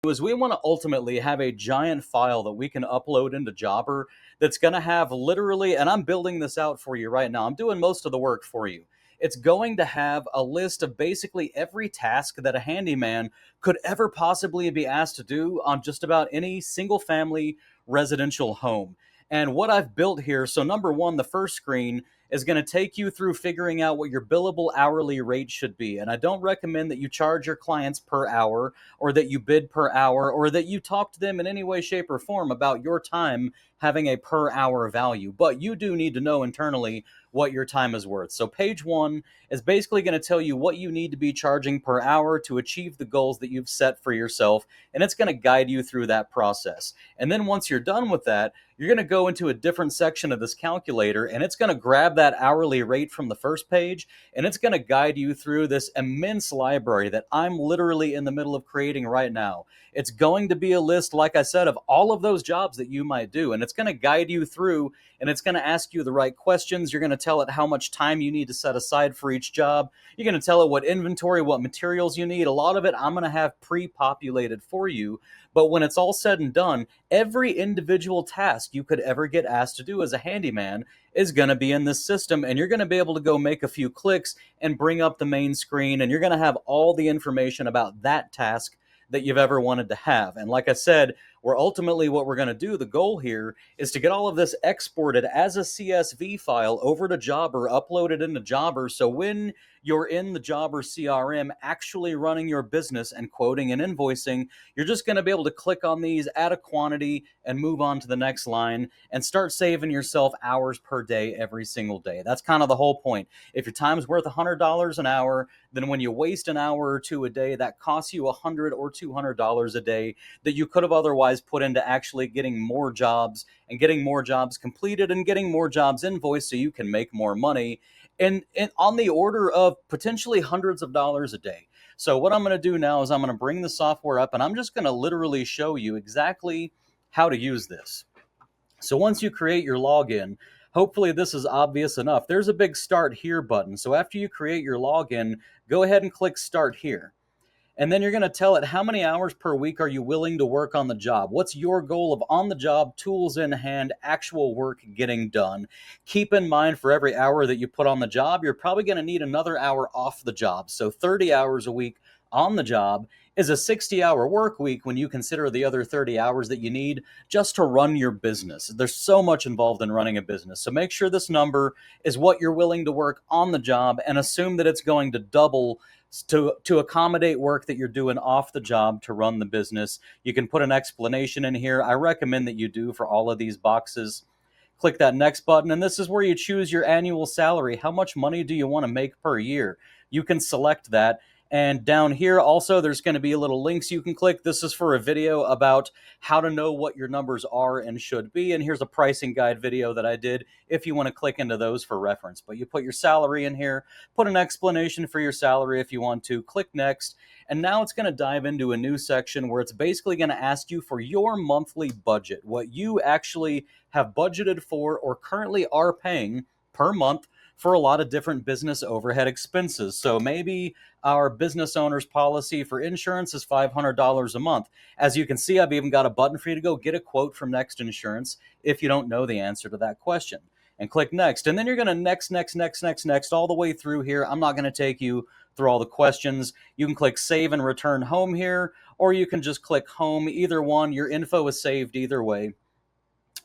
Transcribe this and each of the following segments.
is we want to ultimately have a giant file that we can upload into Jobber that's going to have literally, and I'm building this out for you right now. I'm doing most of the work for you. It's going to have a list of basically every task that a handyman could ever possibly be asked to do on just about any single family residential home. And what I've built here, so number one, the first screen is going to take you through figuring out what your billable hourly rate should be. And I don't recommend that you charge your clients per hour, or that you bid per hour, or that you talk to them in any way, shape, or form about your time having a per hour value. But you do need to know internally what your time is worth. So page one is basically going to tell you what you need to be charging per hour to achieve the goals that you've set for yourself. And it's going to guide you through that process. And then once you're done with that, you're going to go into a different section of this calculator, and it's going to grab that hourly rate from the first page, and it's going to guide you through this immense library that I'm literally in the middle of creating right now. It's going to be a list, like I said, of all of those jobs that you might do, and it's going to guide you through, and it's going to ask you the right questions. You're going to tell it how much time you need to set aside for each job. You're going to tell it what inventory, what materials you need. A lot of it I'm going to have pre-populated for you, but when it's all said and done, every individual task you could ever get asked to do as a handyman is going to be in this system, and you're going to be able to go make a few clicks and bring up the main screen, and you're going to have all the information about that task that you've ever wanted to have. And like I said, we're ultimately, what we're going to do, the goal here is to get all of this exported as a CSV file over to Jobber, uploaded into Jobber, so when you're in the Jobber CRM actually running your business and quoting and invoicing, you're just going to be able to click on these, add a quantity, and move on to the next line and start saving yourself hours per day every single day. That's kind of the whole point. If your time's worth $100 an hour, then when you waste an hour or two a day, that costs you $100 or $200 a day that you could have otherwise put into actually getting more jobs and getting more jobs completed and getting more jobs invoiced so you can make more money, and on the order of potentially hundreds of dollars a day. So what I'm going to do now is I'm going to bring the software up, and I'm just going to literally show you exactly how to use this. So once you create your login, hopefully this is obvious enough. There's a big Start Here button. So after you create your login, go ahead and click Start Here. And then you're going to tell it how many hours per week are you willing to work on the job. What's your goal of on the job, tools in hand, actual work getting done. Keep in mind, for every hour that you put on the job, you're probably going to need another hour off the job. So 30 hours a week on the job is a 60-hour work week when you consider the other 30 hours that you need just to run your business. There's so much involved in running a business. So make sure this number is what you're willing to work on the job, and assume that it's going to double to accommodate work that you're doing off the job to run the business. You can put an explanation in here. I recommend that you do for all of these boxes. Click that next button, and this is where you choose your annual salary. How much money do you want to make per year? You can select that. And down here also, there's going to be little links you can click. This is for a video about how to know what your numbers are and should be. And here's a pricing guide video that I did if you want to click into those for reference. But you put your salary in here, put an explanation for your salary if you want to, click next. And now it's going to dive into a new section where it's basically going to ask you for your monthly budget, what you actually have budgeted for or currently are paying per month for a lot of different business overhead expenses. So maybe our business owner's policy for insurance is $500 a month. As you can see, I've even got a button for you to go get a quote from Next Insurance if you don't know the answer to that question. And click next. And then you're going to next, all the way through here. I'm not going to take you through all the questions. You can click save and return home here, or you can just click home. Either one, your info is saved either way.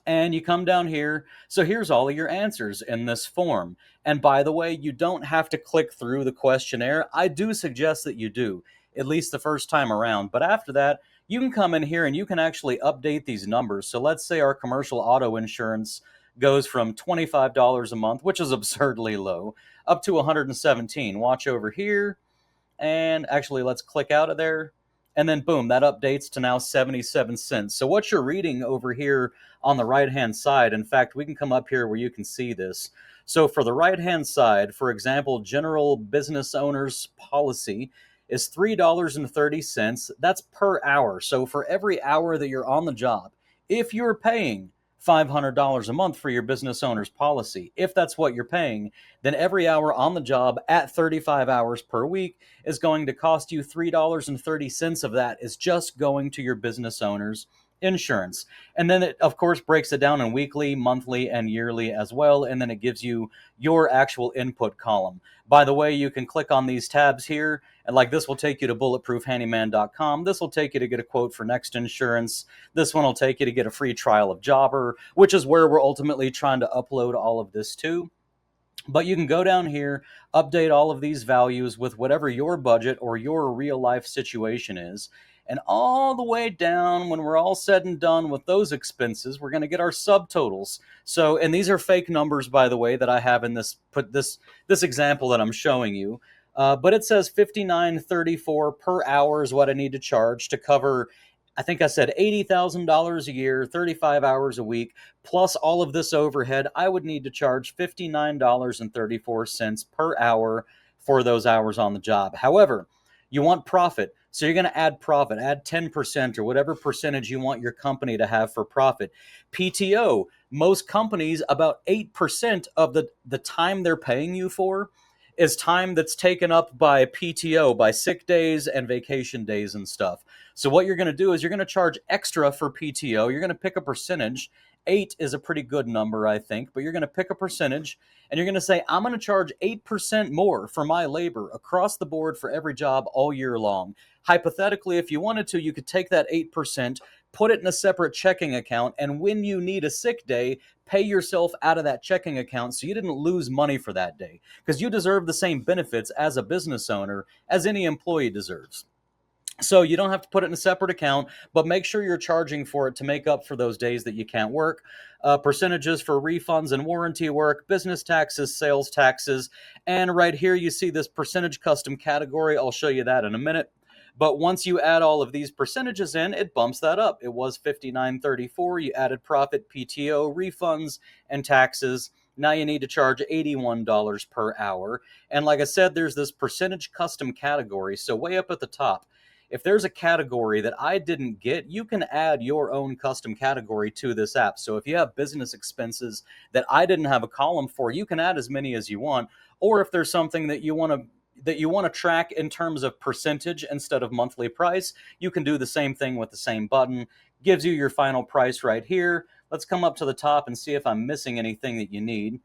And you come down here. So here's all of your answers in this form. And by the way, you don't have to click through the questionnaire. I do suggest that you do, at least the first time around. But after that, you can come in here and you can actually update these numbers. So let's say our commercial auto insurance goes from $25 a month, which is absurdly low, up to $117. Watch over here. And actually, let's click out of there. And then boom, that updates to now 77 cents. So what you're reading over here on the right-hand side, in fact, we can come up here where you can see this. So for the right-hand side, for example, general business owner's policy is $3.30. That's per hour. So for every hour that you're on the job, if you're paying $500 a month for your business owner's policy. If that's what you're paying, then every hour on the job at 35 hours per week is going to cost you $3.30 of that is just going to your business owner's insurance. And then it, of course, breaks it down in weekly, monthly, and yearly as well. And then it gives you your actual input column. By the way, you can click on these tabs here, and like this will take you to bulletproofhandyman.com. This will take you to get a quote for next insurance. This one will take you to get a free trial of Jobber, which is where we're ultimately trying to upload all of this to. But you can go down here, update all of these values with whatever your budget or your real life situation is. And all the way down, when we're all said and done with those expenses, we're going to get our subtotals. So, and these are fake numbers, by the way, that I have in this example that I'm showing you. But it says 59.34 per hour is what I need to charge to cover. I think I said $80,000 a year, 35 hours a week, plus all of this overhead. I would need to charge $59.34 per hour for those hours on the job. However, you want profit. So you're going to add profit, add 10% or whatever percentage you want your company to have for profit. PTO, most companies, about 8% of the time they're paying you for is time that's taken up by PTO, by sick days and vacation days and stuff. So what you're going to do is you're going to charge extra for PTO. You're going to pick a percentage. 8 is a pretty good number, I think, but you're going to pick a percentage and you're going to say, I'm going to charge 8% more for my labor across the board for every job all year long. Hypothetically, if you wanted to, you could take that 8%, put it in a separate checking account, and when you need a sick day, pay yourself out of that checking account so you didn't lose money for that day, because you deserve the same benefits as a business owner as any employee deserves. So you don't have to put it in a separate account, but make sure you're charging for it to make up for those days that you can't work. Percentages for refunds and warranty work, business taxes, sales taxes, and right here you see this percentage custom category. I'll show you that in a minute. But once you add all of these percentages in, it bumps that up. It was 59.34. You added profit, PTO, refunds, and taxes. Now you need to charge $81 per hour. And like I said, there's this percentage custom category. So way up at the top, if there's a category that I didn't get, you can add your own custom category to this app. So if you have business expenses that I didn't have a column for, you can add as many as you want. Or if there's something that you want to track in terms of percentage instead of monthly price, you can do the same thing with the same button. Gives you your final price right here. Let's come up to the top and see if I'm missing anything that you need.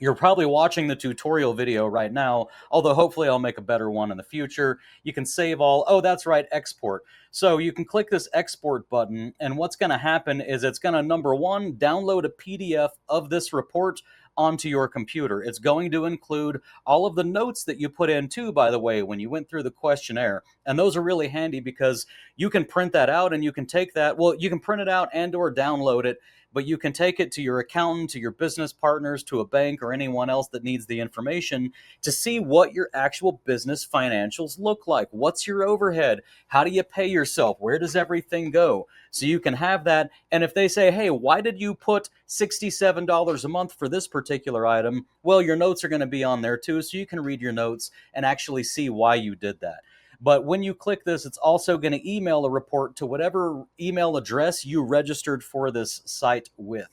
You're probably watching the tutorial video right now, although hopefully I'll make a better one in the future. You can save all. Oh, that's right, export. So you can click this export button, and what's going to happen is it's going to, number one, download a PDF of this report onto your computer. It's going to include all of the notes that you put in too, by the way, when you went through the questionnaire. And those are really handy because you can print that out and you can take that. Well, you can print it out and or download it, but you can take it to your accountant, to your business partners, to a bank, or anyone else that needs the information to see what your actual business financials look like. What's your overhead? How do you pay yourself? Where does everything go? So you can have that. And if they say, hey, why did you put $67 a month for this particular item? Well, your notes are going to be on there too, so you can read your notes and actually see why you did that. But when you click this, it's also going to email a report to whatever email address you registered for this site with.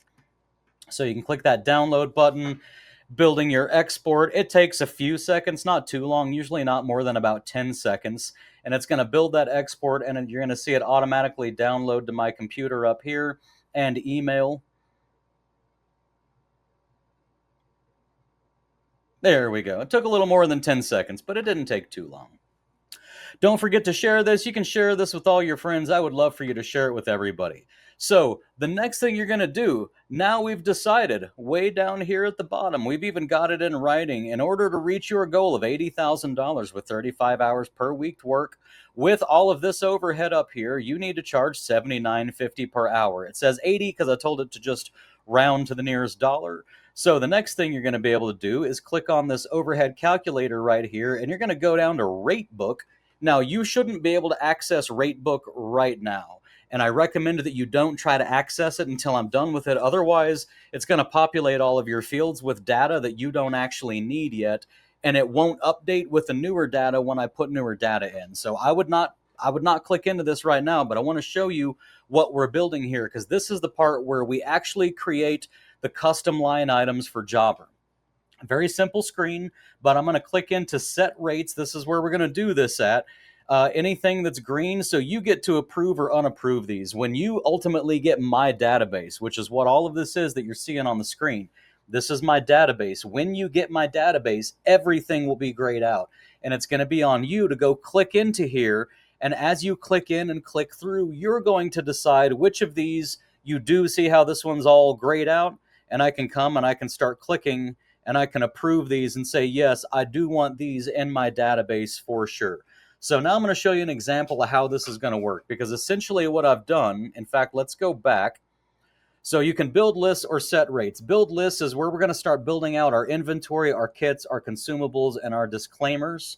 So you can click that download button, building your export. It takes a few seconds, not too long, usually not more than about 10 seconds. And it's going to build that export, and you're going to see it automatically download to my computer up here and email. There we go. It took a little more than 10 seconds, but it didn't take too long. Don't forget to share this. You can share this with all your friends. I would love for you to share it with everybody. So the next thing you're going to do, now we've decided way down here at the bottom, we've even got it in writing. In order to reach your goal of $80,000 with 35 hours per week to work, with all of this overhead up here, you need to charge $79.50 per hour. It says 80 because I told it to just round to the nearest dollar. So the next thing you're going to be able to do is click on this overhead calculator right here, and you're going to go down to Rate Book. Now, you shouldn't be able to access Ratebook right now, and I recommend that you don't try to access it until I'm done with it. Otherwise, it's going to populate all of your fields with data that you don't actually need yet, and it won't update with the newer data when I put newer data in. So I would not I would not click into this right now, but I want to show you what we're building here, because this is the part where we actually create the custom line items for Jobber. Very simple screen, but I'm going to click into set rates. This is where we're going to do this at. Anything that's green, so you get to approve or unapprove these. When you ultimately get my database, which is what all of this is that you're seeing on the screen, this is my database. When you get my database, everything will be grayed out. And it's going to be on you to go click into here. And as you click in and click through, you're going to decide which of these you do. See how this one's all grayed out? And I can come and I can start clicking and I can approve these and say, yes, I do want these in my database for sure. So now I'm going to show you an example of how this is going to work, because essentially what I've done, in fact, let's go back. So you can build lists or set rates. Build lists is where we're going to start building out our inventory, our kits, our consumables, and our disclaimers.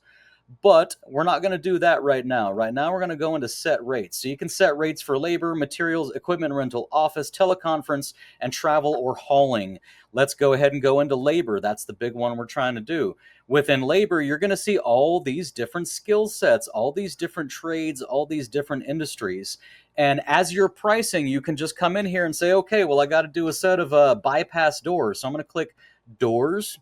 But we're not going to do that right now. Right now, we're going to go into set rates. So you can set rates for labor, materials, equipment rental, office, teleconference, and travel or hauling. Let's go ahead and go into labor. That's the big one we're trying to do. Within labor, you're going to see all these different skill sets, all these different trades, all these different industries. And as you're pricing, you can just come in here and say, okay, well, I got to do a set of bypass doors. So I'm going to click doors,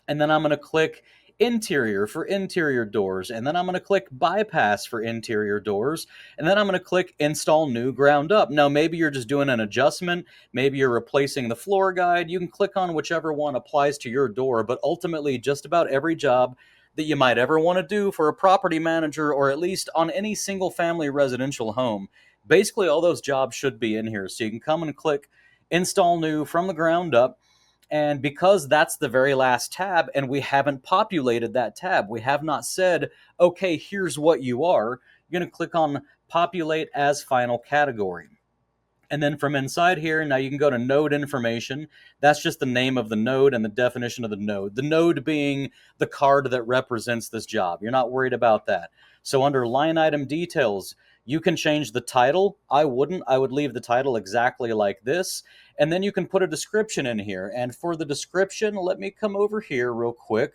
and then I'm going to click interior for interior doors, and then I'm going to click bypass for interior doors, and then I'm going to click install new ground up. Now maybe you're just doing an adjustment, maybe you're replacing the floor guide. You can click on whichever one applies to your door, but ultimately just about every job that you might ever want to do for a property manager, or at least on any single family residential home, basically all those jobs should be in here. So you can come and click install new from the ground up. And because that's the very last tab and we haven't populated that tab, we have not said, okay, here's what you are, you're going to click on populate as final category. And then from inside here, now you can go to node information. That's just the name of the node and the definition of the node. The node being the card that represents this job. You're not worried about that. So under line item details, you can change the title. I wouldn't. I would leave the title exactly like this. And then you can put a description in here. And for the description, let me come over here real quick.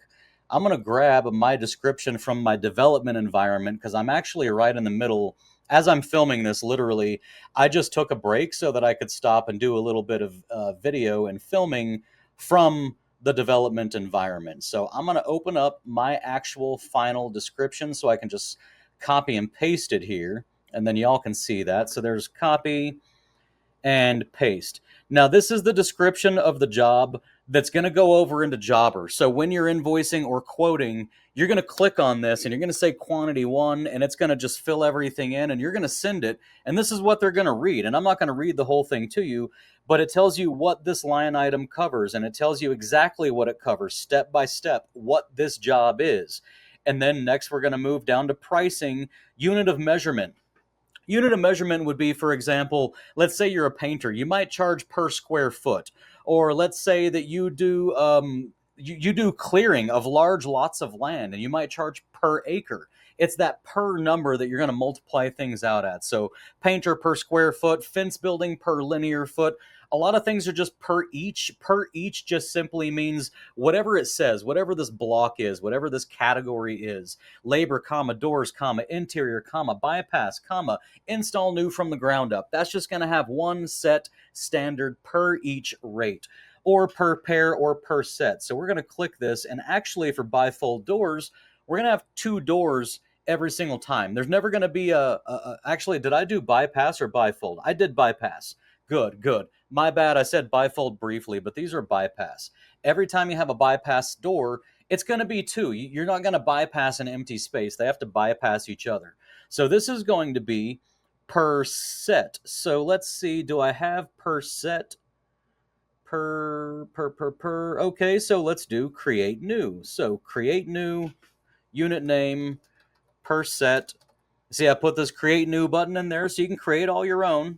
I'm going to grab my description from my development environment, because I'm actually right in the middle. As I'm filming this, literally, I just took a break so that I could stop and do a little bit of video and filming from the development environment. So I'm going to open up my actual final description so I can just copy and paste it here, and then y'all can see that. So there's copy and paste. Now, this is the description of the job that's going to go over into Jobber. So when you're invoicing or quoting, you're going to click on this and you're going to say quantity 1, and it's going to just fill everything in, and you're going to send it. And this is what they're going to read. And I'm not going to read the whole thing to you, but it tells you what this line item covers, and it tells you exactly what it covers, step by step, what this job is. And then next, we're going to move down to pricing, unit of measurement. Unit of measurement would be, for example, let's say you're a painter. You might charge per square foot. Or let's say that you do you do clearing of large lots of land, and you might charge per acre. It's that per number that you're going to multiply things out at. So painter per square foot, fence building per linear foot. A lot of things are just per each. Per each just simply means whatever it says, whatever this block is, whatever this category is. Labor, comma, doors, comma, interior, comma, bypass, comma, install new from the ground up. That's just going to have one set standard per each rate, or per pair, or per set. So we're going to click this, and actually for bifold doors, we're going to have 2 doors every single time. There's never going to be actually, did I do bypass or bifold? I did bypass. Good, good. My bad, I said bifold briefly, but these are bypass. Every time you have a bypass door, it's going to be 2. You're not going to bypass an empty space. They have to bypass each other. So this is going to be per set. So let's see, do I have per set? Per. Okay, so let's do create new. So create new, unit name, per set. See, I put this create new button in there so you can create all your own.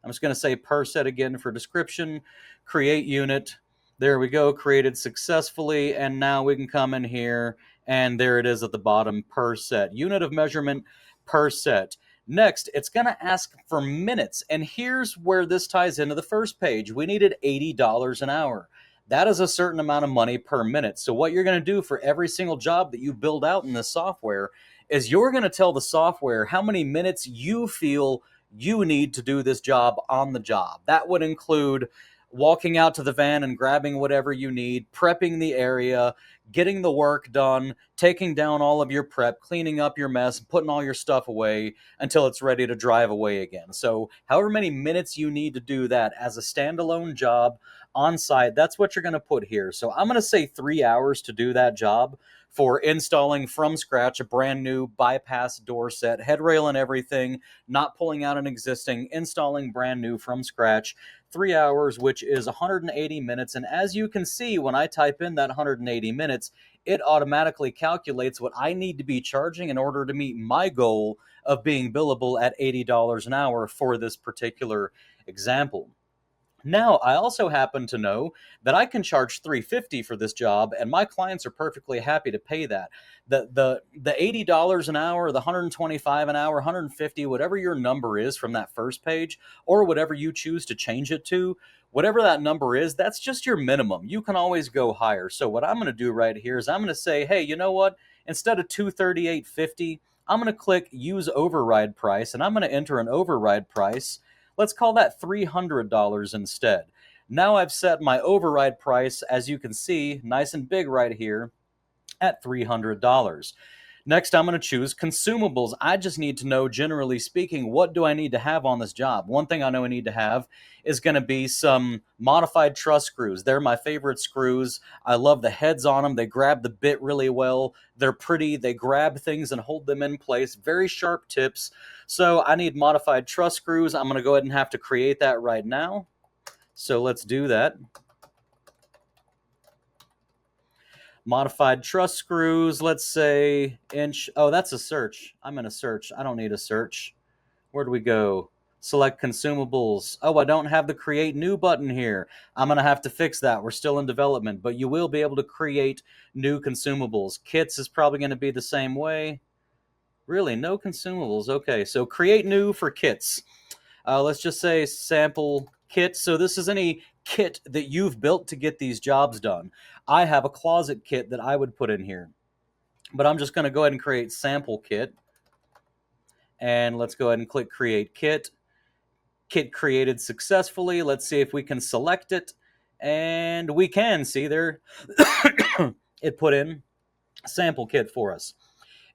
I'm just going to say per set again for description, create unit. There we go, created successfully. And now we can come in here, and there it is at the bottom, per set. Unit of measurement, per set. Next, it's going to ask for minutes. And here's where this ties into the first page. We needed $80 an hour. That is a certain amount of money per minute. So what you're going to do for every single job that you build out in this software is you're going to tell the software how many minutes you feel you need to do this job on the job. That would include walking out to the van and grabbing whatever you need, prepping the area, getting the work done, taking down all of your prep, cleaning up your mess, putting all your stuff away until it's ready to drive away again. So, however many minutes you need to do that as a standalone job on site, that's what you're going to put here. So, I'm going to say 3 hours to do that job for installing from scratch a brand new bypass door set, headrail and everything, not pulling out an existing, installing brand new from scratch. 3 hours, which is 180 minutes. And as you can see, when I type in that 180 minutes, it automatically calculates what I need to be charging in order to meet my goal of being billable at $80 an hour for this particular example. Now, I also happen to know that I can charge $350 for this job, and my clients are perfectly happy to pay that. The $80 an hour, the 125 an hour, 150, whatever your number is from that first page, or whatever you choose to change it to, whatever that number is, that's just your minimum. You can always go higher. So what I'm going to do right here is I'm going to say, hey, you know what? Instead of 238.50, I'm going to click use override price, and I'm going to enter an override price. Let's call that $300 instead. Now I've set my override price, as you can see, nice and big right here, at $300. Next, I'm going to choose consumables. I just need to know, generally speaking, what do I need to have on this job? One thing I know I need to have is going to be some modified truss screws. They're my favorite screws. I love the heads on them. They grab the bit really well. They're pretty. They grab things and hold them in place. Very sharp tips. So I need modified truss screws. I'm going to go ahead and have to create that right now. So let's do that. Modified truss screws, let's say inch. Oh, that's a search. I'm in a search. I don't need a search. Where do we go? Select consumables. Oh, I don't have the create new button here. I'm going to have to fix that. We're still in development, but you will be able to create new consumables. Kits is probably going to be the same way. Really, no consumables. Okay, so create new for kits. Let's just say sample kit. So this is any kit that you've built to get these jobs done. I have a closet kit that I would put in here, but I'm just going to go ahead and create sample kit. And let's go ahead and click create kit. Kit created successfully. Let's see if we can select it. And we can see there, it put in sample kit for us.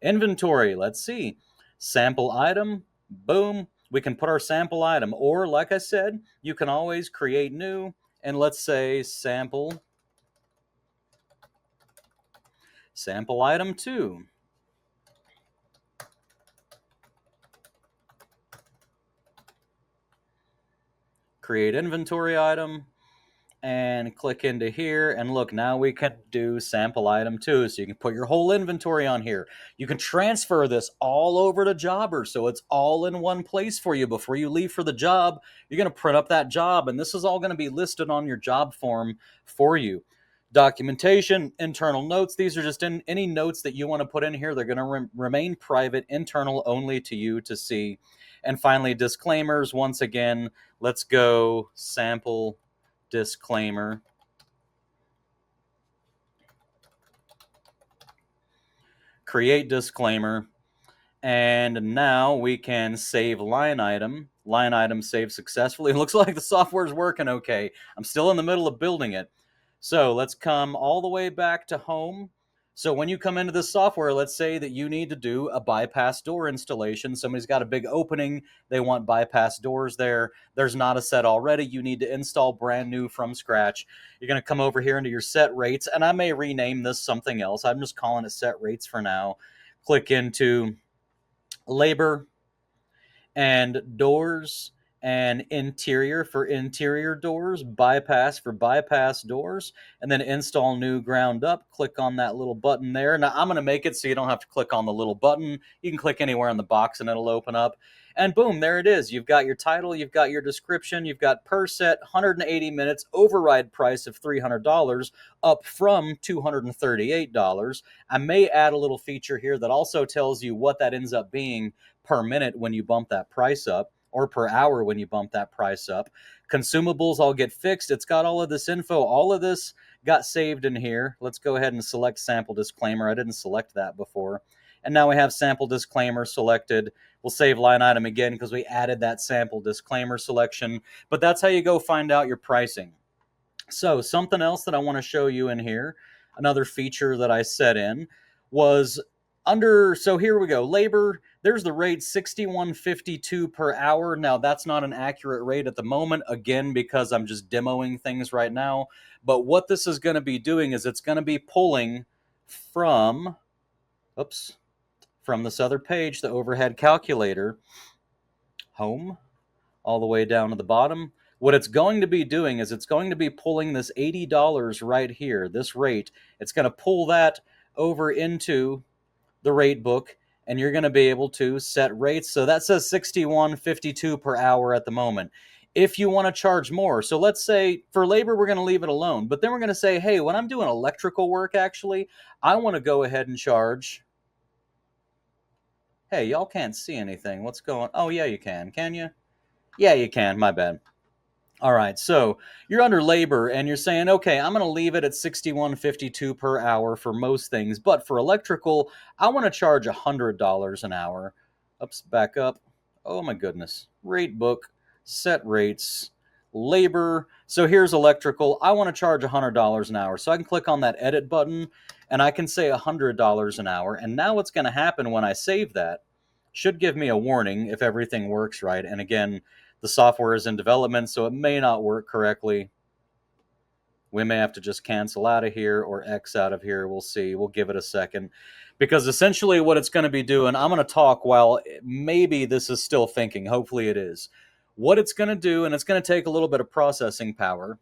Inventory, let's see. Sample item, boom. We can put our sample item, or like I said, you can always create new, and let's say sample item 2. Create inventory item, and click into here, and look, now we can do sample item 2. So you can put your whole inventory on here. You can transfer this all over to Jobber, so it's all in one place for you. Before you leave for the job, you're going to print up that job, and this is all going to be listed on your job form for you. Documentation, internal notes, these are just any notes that you want to put in here. They're going to remain private, internal only to you to see. And finally, disclaimers. Once again, let's go sample disclaimer. Create disclaimer. And now we can save line item. Line item saved successfully. It looks like the software's working okay. I'm still in the middle of building it. So let's come all the way back to home. So when you come into this software, let's say that you need to do a bypass door installation. Somebody's got a big opening. They want bypass doors there. There's not a set already. You need to install brand new from scratch. You're going to come over here into your set rates, and I may rename this something else. I'm just calling it set rates for now. Click into labor and doors, and interior for interior doors, bypass for bypass doors, and then install new ground up. Click on that little button there. Now I'm going to make it so you don't have to click on the little button. You can click anywhere in the box and it'll open up. And boom, there it is. You've got your title, you've got your description, you've got per set, 180 minutes, override price of $300, up from $238. I may add a little feature here that also tells you what that ends up being per minute when you bump that price up, or per hour when you bump that price up. Consumables all get fixed. It's got all of this info. All of this got saved in here. Let's go ahead and select sample disclaimer. I didn't select that before. And now we have sample disclaimer selected. We'll save line item again because we added that sample disclaimer selection. But that's how you go find out your pricing. So something else that I want to show you in here, another feature that I set in was under, so here we go, labor, there's the rate 61.52 per hour. Now that's not an accurate rate at the moment, again, because I'm just demoing things right now. But what this is going to be doing is it's going to be pulling from, oops, from this other page, the overhead calculator, home, all the way down to the bottom. What it's going to be doing is it's going to be pulling this $80 right here, this rate. It's going to pull that over into the rate book, and you're going to be able to set rates. So that says 61.52 per hour at the moment. If you want to charge more, so let's say for labor, we're going to leave it alone, but then we're going to say, hey, when I'm doing electrical work, actually, I want to go ahead and charge. Hey, y'all can't see anything. What's going? Oh, yeah, you can you? Yeah, you can. My bad. All right, so you're under labor and you're saying, okay, I'm going to leave it at 61.52 per hour for most things, but for electrical, I want to charge $100 an hour. Oops, back up. Oh my goodness. Rate book, set rates, labor. So here's electrical. I want to charge $100 an hour. So I can click on that edit button and I can say $100 an hour. And now what's going to happen when I save that should give me a warning if everything works right. And again, the software is in development, so it may not work correctly. We may have to just cancel out of here or X out of here. We'll see. We'll give it a second. Because essentially what it's going to be doing, I'm going to talk while maybe this is still thinking. Hopefully it is. What it's going to do, and it's going to take a little bit of processing power,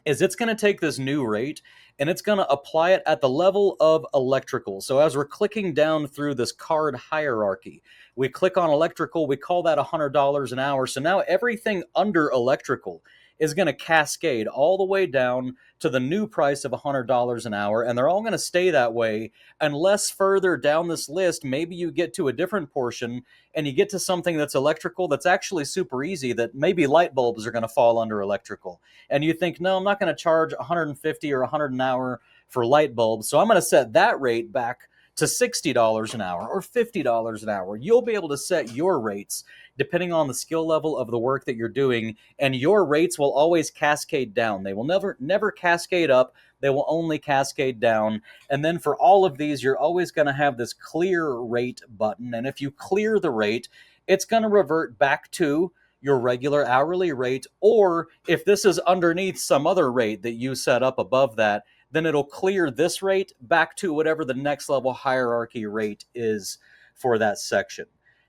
is it's going to take this new rate and it's going to apply it at the level of electrical. So as we're clicking down through this card hierarchy, we click on electrical, we call that $100 an hour. So now everything under electrical is going to cascade all the way down to the new price of $100 an hour, and they're all going to stay that way unless further down this list, maybe you get to a different portion and you get to something that's electrical that's actually super easy, that maybe light bulbs are going to fall under electrical. And you think, no, I'm not going to charge 150 or 100 an hour for light bulbs, so I'm going to set that rate back to $60 an hour or $50 an hour. You'll be able to set your rates depending on the skill level of the work that you're doing, and your rates will always cascade down. They will never cascade up. They will only cascade down. And then for all of these, you're always going to have this clear rate button. And if you clear the rate, it's going to revert back to your regular hourly rate. Or if this is underneath some other rate that you set up above that, then it'll clear this rate back to whatever the next level hierarchy rate is for that section.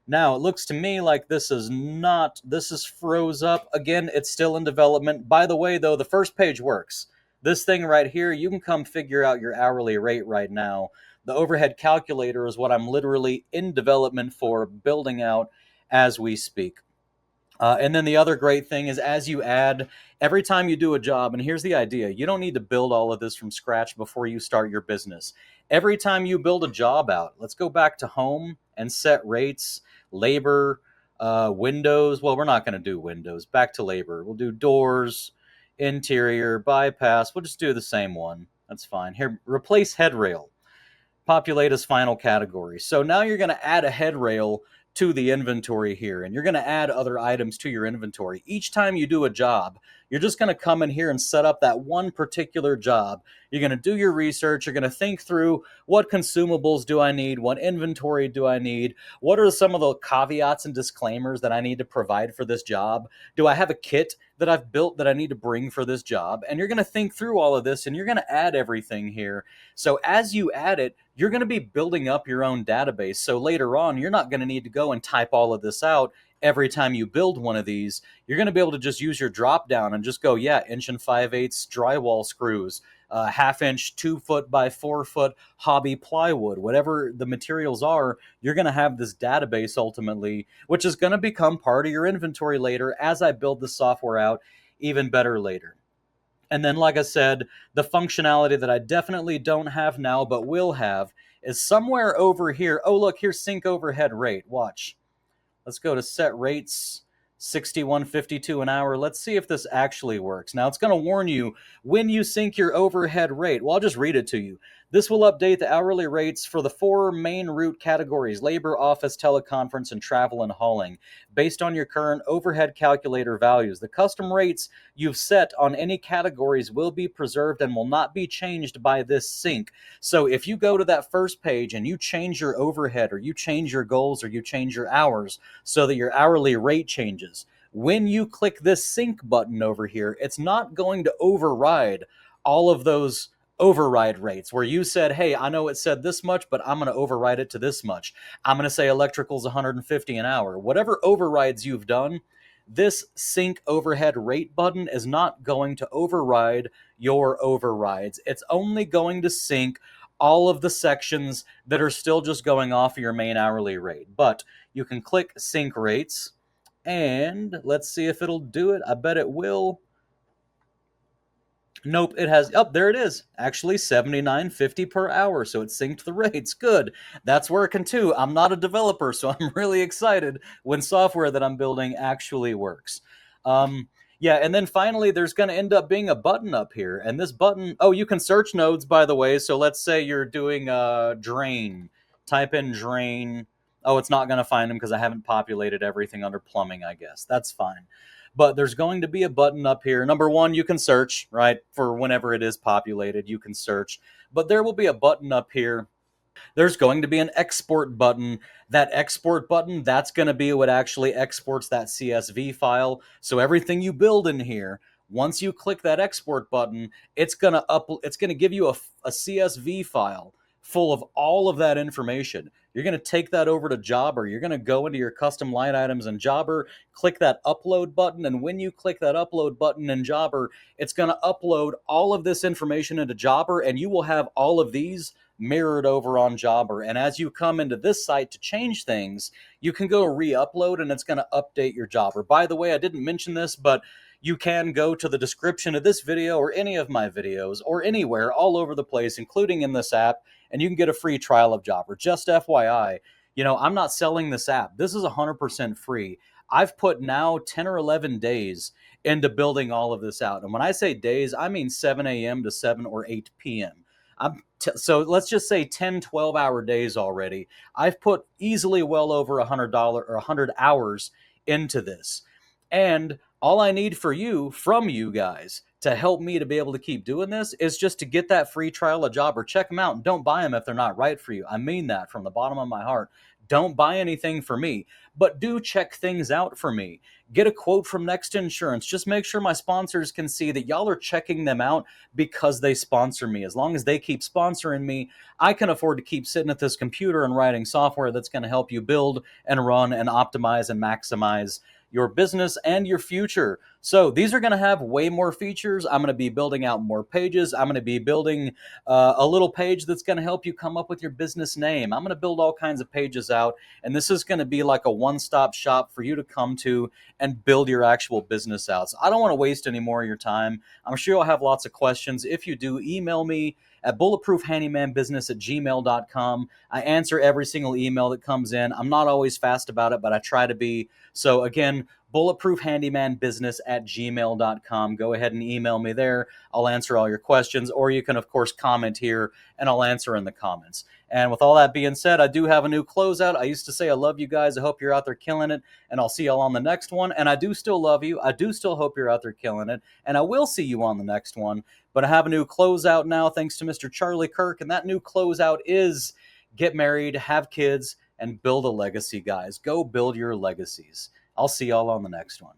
Now, it looks to me like this is froze up. Again, it's still in development. By the way, though, the first page works. This thing right here, you can come figure out your hourly rate right now. The overhead calculator is what I'm literally in development for, building out as we speak. And then the other great thing is, as you add, every time you do a job, and here's the idea, you don't need to build all of this from scratch before you start your business. Every time you build a job out, let's go back to home and set rates, labor, windows. Well, we're not going to do windows. Back to labor. We'll do doors, interior, bypass. We'll just do the same one. That's fine. Here, replace head rail. Populate as final category. So now you're going to add a head rail to the inventory here, and you're going to add other items to your inventory. Each time you do a job, you're just going to come in here and set up that one particular job. You're going to do your research. You're going to think through, what consumables do I need? What inventory do I need? What are some of the caveats and disclaimers that I need to provide for this job? Do I have a kit that I've built that I need to bring for this job? And you're going to think through all of this, and you're going to add everything here. So as you add it, you're going to be building up your own database. So later on, you're not going to need to go and type all of this out every time you build one of these. You're going to be able to just use your drop down and just go, yeah, 1 5/8 drywall screws, 1/2 inch 2 foot by 4 foot hobby plywood, whatever the materials are. You're going to have this database ultimately, which is going to become part of your inventory later as I build the software out even better later. And then, like I said, the functionality that I definitely don't have now but will have is somewhere over here. Oh, look, here's sync overhead rate. Watch. Let's go to set rates, 61.52 an hour. Let's see if this actually works. Now, it's going to warn you when you sync your overhead rate. Well, I'll just read it to you. This will update the hourly rates for the four main route categories: labor, office, teleconference, and travel and hauling, based on your current overhead calculator values. The custom rates you've set on any categories will be preserved and will not be changed by this sync. So if you go to that first page and you change your overhead, or you change your goals, or you change your hours so that your hourly rate changes, when you click this sync button over here, it's not going to override all of those override rates where you said, hey, I know it said this much, but I'm going to override it to this much. I'm going to say electrical's 150 an hour. Whatever overrides you've done, this sync overhead rate button is not going to override your overrides. It's only going to sync all of the sections that are still just going off of your main hourly rate. But you can click sync rates, and let's see if it'll do it. I bet it will. Nope, it has. Oh, there it is. Actually, 79.50 per hour. So it synced the rates. Good. That's working too. I'm not a developer, so I'm really excited when software that I'm building actually works. Yeah, and then finally, there's going to end up being a button up here, and this button. Oh, you can search nodes, by the way. So let's say you're doing drain. Type in drain. Oh, it's not going to find them because I haven't populated everything under plumbing. I guess that's fine. But there's going to be a button up here. Number one, you can search, right? For whenever it is populated, you can search. But there will be a button up here. There's going to be an export button. That export button, that's going to be what actually exports that CSV file. So everything you build in here, once you click that export button, it's going to give you a CSV file full of all of that information. You're going to take that over to Jobber. You're going to go into your custom line items in Jobber, click that upload button, and when you click that upload button in Jobber, it's going to upload all of this information into Jobber, and you will have all of these mirrored over on Jobber. And as you come into this site to change things, you can go re-upload, and it's going to update your Jobber. By the way, I didn't mention this, but you can go to the description of this video or any of my videos or anywhere all over the place, including in this app, and you can get a free trial of Jobber. Just FYI, I'm not selling this app. This is 100% free. I've put now 10 or 11 days into building all of this out. And when I say days, I mean 7 a.m. to 7 or 8 p.m. So let's just say 10, 12-hour days already. I've put easily well over $100 or 100 hours into this. And all I need from you guys, to help me to be able to keep doing this is just to get that free trial of Jobber. Check them out and don't buy them if they're not right for you. I mean that from the bottom of my heart. Don't buy anything for me, but do check things out for me. Get a quote from Next Insurance. Just make sure my sponsors can see that y'all are checking them out because they sponsor me. As long as they keep sponsoring me, I can afford to keep sitting at this computer and writing software that's going to help you build and run and optimize and maximize your business and your future. So these are going to have way more features. I'm going to be building out more pages. I'm going to be building a little page that's going to help you come up with your business name. I'm going to build all kinds of pages out, and this is going to be like a one-stop shop for you to come to and build your actual business out. So I don't want to waste any more of your time. I'm sure you'll have lots of questions. If you do, email me at bulletproofhandymanbusiness@gmail.com. I answer every single email that comes in. I'm not always fast about it, but I try to be. So again, bulletproofhandymanbusiness@gmail.com. Go ahead and email me there. I'll answer all your questions, or you can, of course, comment here and I'll answer in the comments. And with all that being said, I do have a new closeout. I used to say I love you guys. I hope you're out there killing it, and I'll see y'all on the next one. And I do still love you. I do still hope you're out there killing it, and I will see you on the next one. But I have a new closeout now, thanks to Mr. Charlie Kirk, and that new closeout is get married, have kids, and build a legacy, guys. Go build your legacies. I'll see y'all on the next one.